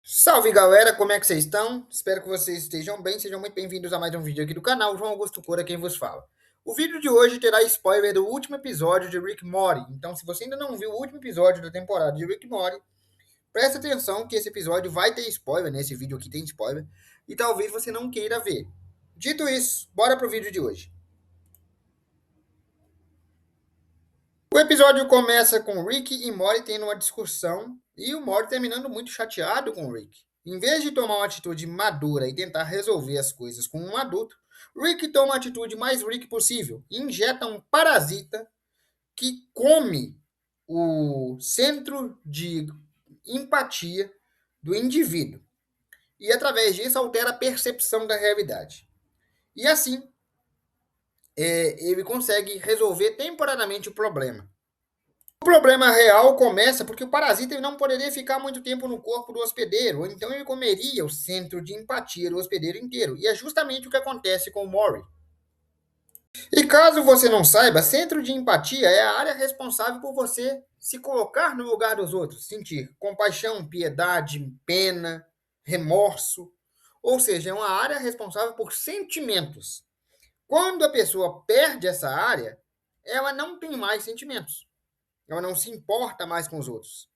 Salve galera, como é que vocês estão? Espero que vocês estejam bem, sejam muito bem-vindos a mais um vídeo aqui do canal, João Augusto Cura quem vos fala. O vídeo de hoje terá spoiler do último episódio de Rick and Morty, então se você ainda não viu o último episódio da temporada de Rick and Morty, presta atenção que esse episódio vai ter spoiler, nesse vídeo aqui tem spoiler, e talvez você não queira ver. Dito isso, bora pro vídeo de hoje. O episódio começa com Rick e Morty tendo uma discussão e o Morty terminando muito chateado com o Rick. Em vez de tomar uma atitude madura e tentar resolver as coisas com um adulto, Rick toma a atitude mais Rick possível e injeta um parasita que come o centro de empatia do indivíduo e, através disso, altera a percepção da realidade. E assim, ele consegue resolver temporariamente o problema. O problema real começa porque o parasita ele não poderia ficar muito tempo no corpo do hospedeiro, ou então ele comeria o centro de empatia do hospedeiro inteiro. E é justamente o que acontece com o Mori. E caso você não saiba, centro de empatia é a área responsável por você se colocar no lugar dos outros, sentir compaixão, piedade, pena, remorso. Ou seja, é uma área responsável por sentimentos. Quando a pessoa perde essa área, ela não tem mais sentimentos. Ela não se importa mais com os outros.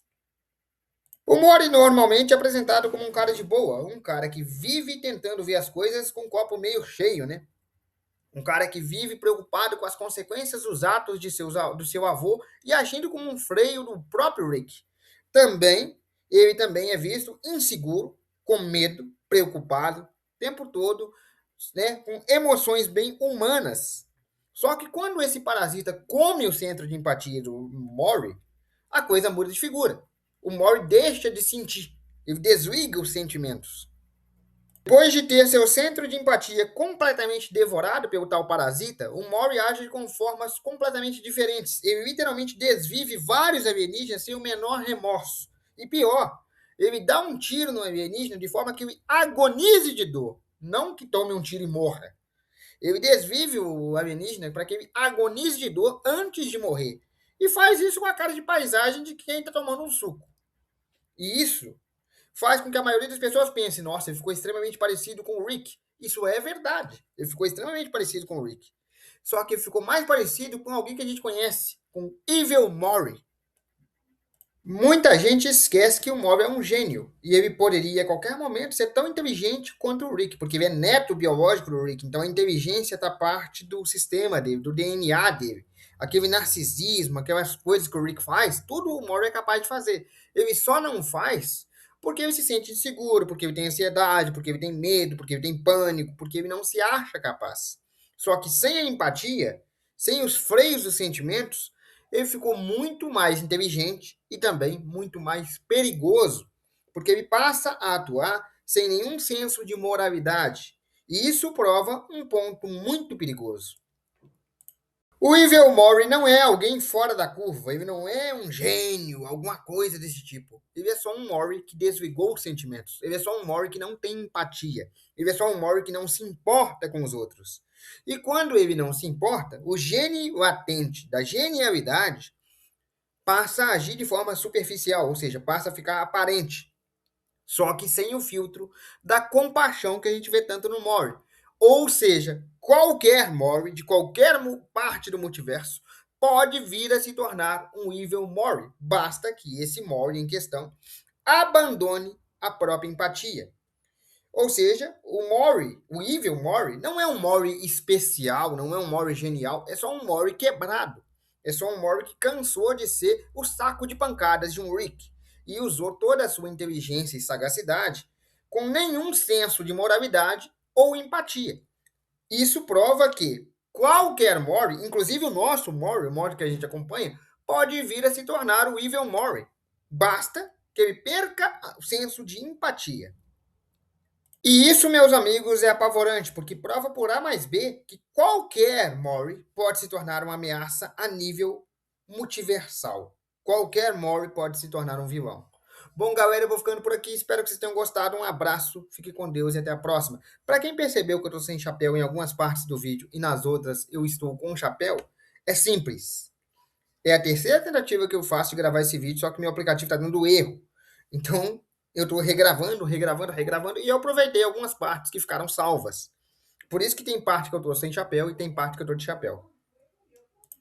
O Mori normalmente é apresentado como um cara de boa, um cara que vive tentando ver as coisas com o copo meio cheio, né? Um cara que vive preocupado com as consequências dos atos do seu avô e agindo como um freio do próprio Rick. Ele também é visto inseguro, com medo, preocupado, o tempo todo, né, com emoções bem humanas. Só que quando esse parasita come o centro de empatia do Mori, a coisa muda de figura. O Mori deixa de sentir, ele desliga os sentimentos. Depois de ter seu centro de empatia completamente devorado pelo tal parasita, o Mori age com formas completamente diferentes. Ele literalmente desvive vários alienígenas sem o menor remorso. E pior, ele dá um tiro no alienígena de forma que ele agonize de dor, não que tome um tiro e morra. Ele desvive o alienígena para que ele agonize de dor antes de morrer. E faz isso com a cara de paisagem de quem está tomando um suco. E isso faz com que a maioria das pessoas pense: nossa, ele ficou extremamente parecido com o Rick. Isso é verdade. Ele ficou extremamente parecido com o Rick. Só que ele ficou mais parecido com alguém que a gente conhece, com Evil Mori. Muita gente esquece que o Mori é um gênio e ele poderia a qualquer momento ser tão inteligente quanto o Rick, porque ele é neto biológico do Rick, então a inteligência está parte do sistema dele, do DNA dele. Aquele narcisismo, aquelas coisas que o Rick faz, tudo o Mori é capaz de fazer. Ele só não faz porque ele se sente inseguro, porque ele tem ansiedade, porque ele tem medo, porque ele tem pânico, porque ele não se acha capaz. Só que sem a empatia, sem os freios dos sentimentos, ele ficou muito mais inteligente e também muito mais perigoso, porque ele passa a atuar sem nenhum senso de moralidade. E isso prova um ponto muito perigoso. O Evil Mori não é alguém fora da curva, ele não é um gênio, alguma coisa desse tipo. Ele é só um Mori que desligou os sentimentos. Ele é só um Mori que não tem empatia. Ele é só um Mori que não se importa com os outros. E quando ele não se importa, o gênio latente da genialidade passa a agir de forma superficial, ou seja, passa a ficar aparente. Só que sem o filtro da compaixão que a gente vê tanto no Mori. Ou seja, qualquer Mori, de qualquer parte do multiverso, pode vir a se tornar um Evil Mori. Basta que esse Mori em questão abandone a própria empatia. Ou seja, o Mori, o Evil Mori, não é um Mori especial, não é um Mori genial, é só um Mori quebrado. É só um Mori que cansou de ser o saco de pancadas de um Rick e usou toda a sua inteligência e sagacidade com nenhum senso de moralidade ou empatia. Isso prova que qualquer Mori, inclusive o nosso Mori, o Mori que a gente acompanha, pode vir a se tornar o Evil Mori. Basta que ele perca o senso de empatia. E isso, meus amigos, é apavorante, porque prova por A mais B que qualquer Mori pode se tornar uma ameaça a nível multiversal. Qualquer Mori pode se tornar um vilão. Bom, galera, eu vou ficando por aqui. Espero que vocês tenham gostado. Um abraço, fique com Deus e até a próxima. Para quem percebeu que eu estou sem chapéu em algumas partes do vídeo e nas outras eu estou com chapéu, é simples. É a terceira tentativa que eu faço de gravar esse vídeo, só que meu aplicativo está dando erro. Então, eu tô regravando, regravando, regravando, e eu aproveitei algumas partes que ficaram salvas. Por isso que tem parte que eu tô sem chapéu e tem parte que eu tô de chapéu.